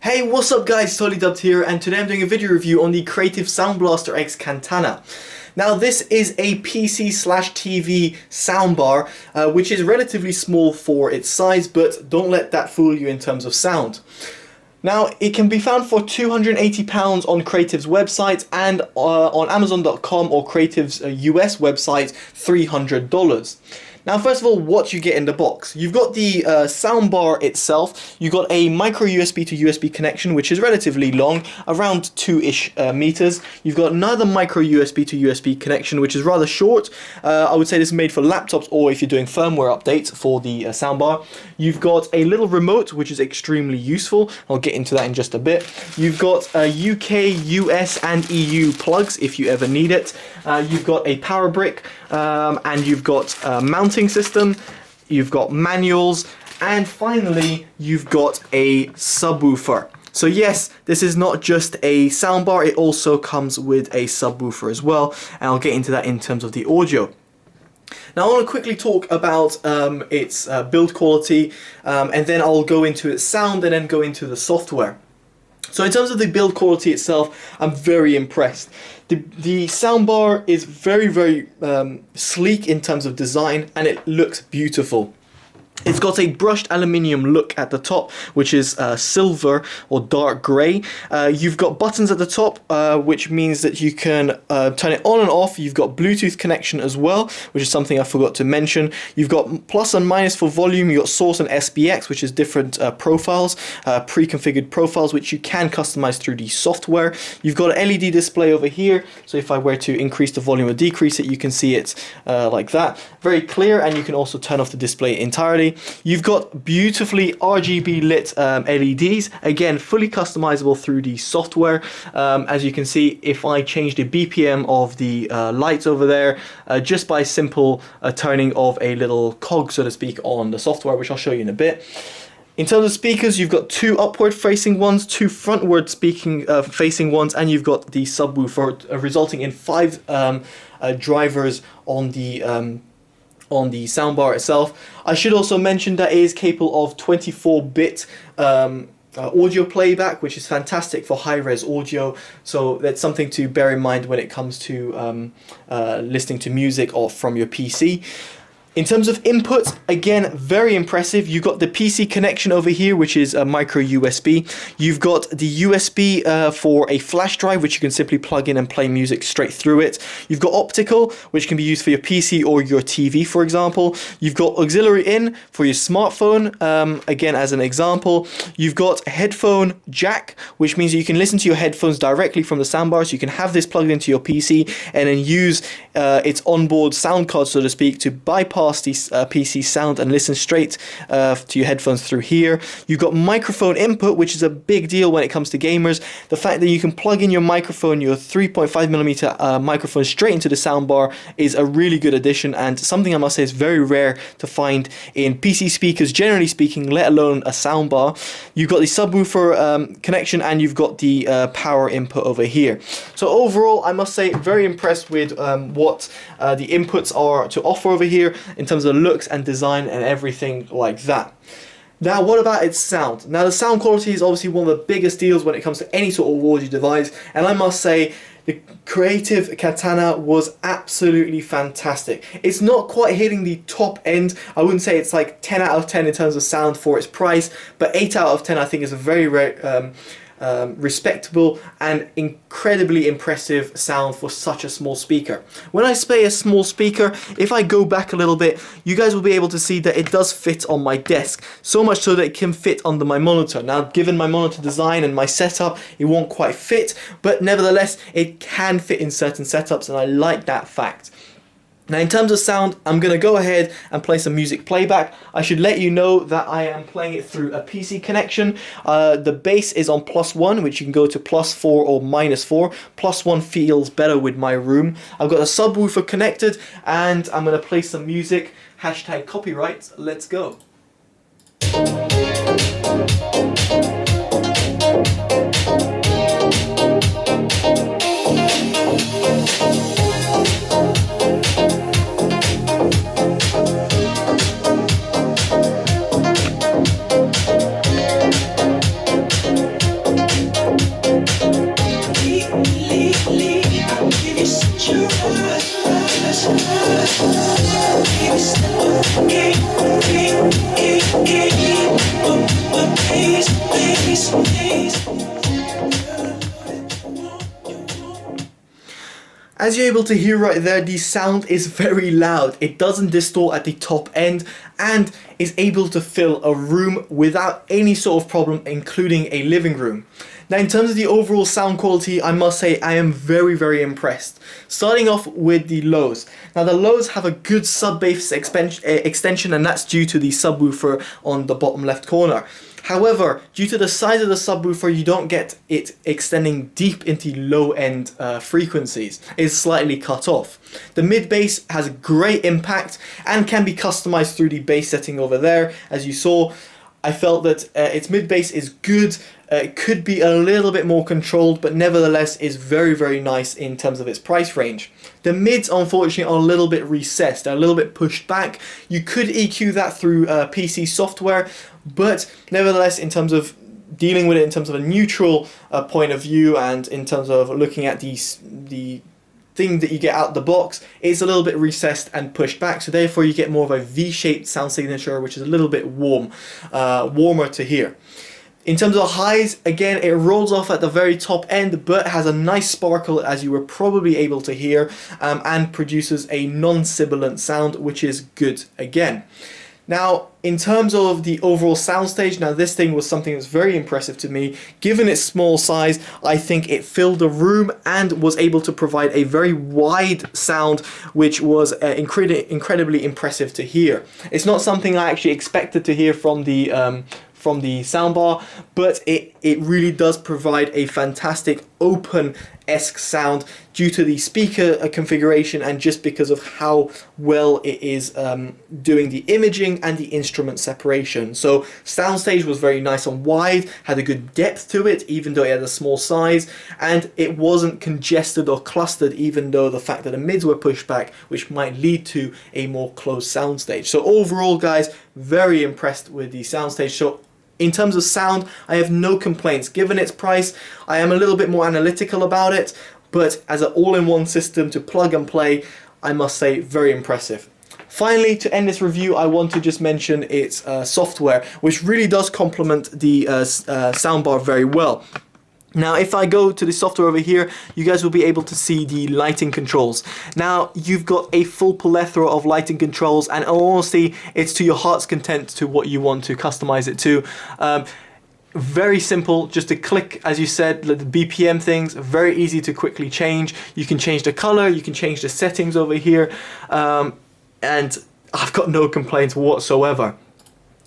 Hey, what's up guys, TotallyDubbed here, and today I'm doing a video review on the creative Sound BlasterX Katana. Now this is a PC/TV soundbar, which is relatively small for its size, but don't let that fool you in terms of sound. Now, it can be found for £280 on Creative's website and on Amazon.com or Creative's US website, $300. Now, first of all, what you get in the box. You've got the soundbar itself. You've got a micro USB to USB connection, which is relatively long, around 2-ish meters. You've got another micro USB to USB connection, which is rather short. I would say this is made for laptops or if you're doing firmware updates for the soundbar. You've got a little remote, which is extremely useful. I'll get into that in just a bit. You've got UK, US, and EU plugs if you ever need it. You've got a power brick, and you've got a mounting system, you've got manuals, and finally you've got a subwoofer. So yes, this is not just a soundbar, it also comes with a subwoofer as well, and I'll get into that in terms of the audio. Now I want to quickly talk about its build quality, and then I'll go into its sound and then go into the software. So in terms of the build quality itself, I'm very impressed. The soundbar is very sleek in terms of design, and it looks beautiful. It's got a brushed aluminium look at the top, which is silver or dark grey. You've got buttons at the top, which means that you can turn it on and off. You've got Bluetooth connection as well, which is something I forgot to mention. You've got plus and minus for volume. You've got source and SPX, which is different profiles, pre-configured profiles, which you can customize through the software. You've got an LED display over here, so if I were to increase the volume or decrease it, you can see it like that. Very clear, and you can also turn off the display entirely. You've got beautifully RGB lit LEDs, again fully customizable through the software. As you can see, if I change the BPM of the lights over there, just by simple turning of a little cog, so to speak, on the software, which I'll show you in a bit. In terms of speakers, you've got 2 upward facing ones, 2 frontward facing ones, and you've got the subwoofer, resulting in 5 drivers on the soundbar itself. I should also mention that it is capable of 24-bit audio playback, which is fantastic for high-res audio, so that's something to bear in mind when it comes to listening to music or from your PC. In terms of input, again, very impressive. You've got the PC connection over here, which is a micro USB. You've got the USB for a flash drive, which you can simply plug in and play music straight through it. You've got optical, which can be used for your PC or your TV, for example. You've got auxiliary in for your smartphone, again, as an example. You've got a headphone jack, which means you can listen to your headphones directly from the soundbar, so you can have this plugged into your PC and then use its onboard sound card, so to speak, to bypass the PC sound and listen straight to your headphones through here. You've got microphone input, which is a big deal when it comes to gamers. The fact that you can plug in your microphone, your 3.5mm microphone, straight into the soundbar is a really good addition, and something I must say is very rare to find in PC speakers, generally speaking, let alone a soundbar. You've got the subwoofer connection, and you've got the power input over here. So overall, I must say, very impressed with what the inputs are to offer over here in terms of looks and design and everything like that. Now, what about its sound? Now, the sound quality is obviously one of the biggest deals when it comes to any sort of audio device, and I must say, the creative Katana was absolutely fantastic. It's not quite hitting the top end. I wouldn't say it's like 10 out of 10 in terms of sound for its price, but 8 out of 10 I think is a very respectable and incredibly impressive sound for such a small speaker. When I say a small speaker, if I go back a little bit, you guys will be able to see that it does fit on my desk, so much so that it can fit under my monitor. Now, given my monitor design and my setup, it won't quite fit, but nevertheless it can fit in certain setups, and I like that fact. Now, in terms of sound, I'm going to go ahead and play some music playback. I should let you know that I am playing it through a PC connection. The bass is on +1, which you can go to +4 or -4. +1 feels better with my room. I've got a subwoofer connected, and I'm going to play some music. #copyright. Let's go. As you're able to hear right there, the sound is very loud. It doesn't distort at the top end and is able to fill a room without any sort of problem, including a living room. Now, in terms of the overall sound quality, I must say I am very impressed. Starting off with the lows. Now, the lows have a good sub-bass extension, and that's due to the subwoofer on the bottom left corner. However, due to the size of the subwoofer, you don't get it extending deep into low-end frequencies. It's slightly cut off. The mid-bass has great impact and can be customized through the bass setting over there. As you saw, I felt that its mid-bass is good. It could be a little bit more controlled, but nevertheless is very nice in terms of its price range. The mids, unfortunately, are a little bit recessed, they're a little bit pushed back. You could EQ that through PC software, but nevertheless, in terms of dealing with it in terms of a neutral point of view and in terms of looking at the thing that you get out the box, is a little bit recessed and pushed back, so therefore you get more of a V-shaped sound signature, which is a little bit warmer to hear. In terms of highs, again, it rolls off at the very top end, but has a nice sparkle, as you were probably able to hear, and produces a non-sibilant sound, which is good again. Now, in terms of the overall soundstage, now this thing was something that's very impressive to me. Given its small size, I think it filled the room and was able to provide a very wide sound, which was incredibly impressive to hear. It's not something I actually expected to hear from the soundbar, but it really does provide a fantastic open-esque sound due to the speaker configuration and just because of how well it is doing the imaging and the instrument separation. So soundstage was very nice and wide, had a good depth to it even though it had a small size, and it wasn't congested or clustered even though the fact that the mids were pushed back, which might lead to a more closed soundstage. So overall, guys, very impressed with the soundstage. So in terms of sound, I have no complaints. Given its price, I am a little bit more analytical about it, but as an all-in-one system to plug and play, I must say, very impressive. Finally, to end this review, I want to just mention its software, which really does complement the soundbar very well. Now, if I go to the software over here, you guys will be able to see the lighting controls. Now, you've got a full plethora of lighting controls, and honestly, it's to your heart's content to what you want to customize it to. Very simple, just a click, as you said, the BPM things, very easy to quickly change. You can change the color, you can change the settings over here, and I've got no complaints whatsoever.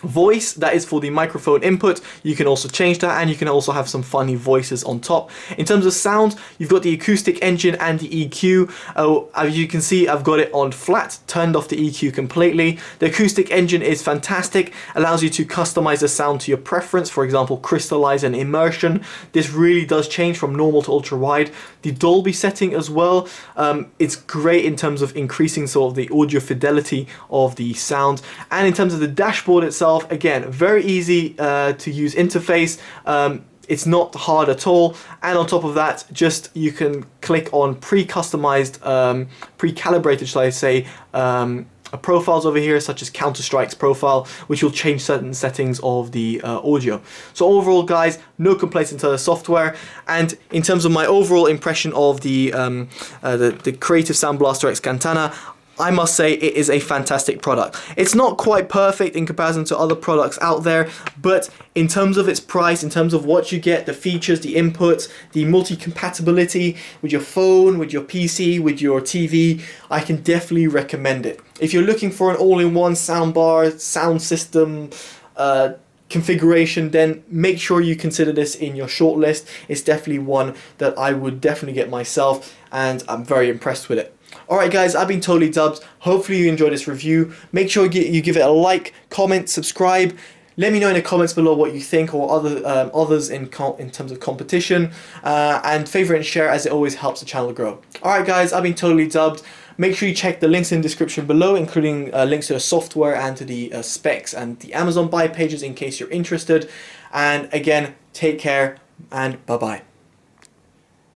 Voice, that is for the microphone input. You can also change that, and you can also have some funny voices on top. In terms of sound, you've got the acoustic engine and the EQ. As you can see, I've got it on flat, turned off the EQ completely. The acoustic engine is fantastic, allows you to customize the sound to your preference, for example, crystallize and immersion. This really does change from normal to ultra wide. The Dolby setting as well, it's great in terms of increasing sort of the audio fidelity of the sound. And in terms of the dashboard itself, again, very easy to use interface. It's not hard at all, and on top of that, just you can click on pre-customized, pre-calibrated, shall I say, profiles over here, such as Counter-Strike's profile, which will change certain settings of the audio. So overall, guys, no complaints into the software. And in terms of my overall impression of the Creative Sound BlasterX Katana, I must say it is a fantastic product. It's not quite perfect in comparison to other products out there, but in terms of its price, in terms of what you get, the features, the inputs, the multi-compatibility with your phone, with your PC, with your TV, I can definitely recommend it. If you're looking for an all-in-one soundbar, sound system, configuration, then make sure you consider this in your shortlist. It's definitely one that I would definitely get myself, and I'm very impressed with it. Alright guys, I've been Totally Dubbed. Hopefully you enjoyed this review. Make sure you give it a like, comment, subscribe. Let me know in the comments below what you think, or others in terms of competition. And favourite and share, as it always helps the channel grow. Alright guys, I've been Totally Dubbed. Make sure you check the links in the description below, including links to the software and to the specs and the Amazon buy pages in case you're interested. And again, take care and bye-bye.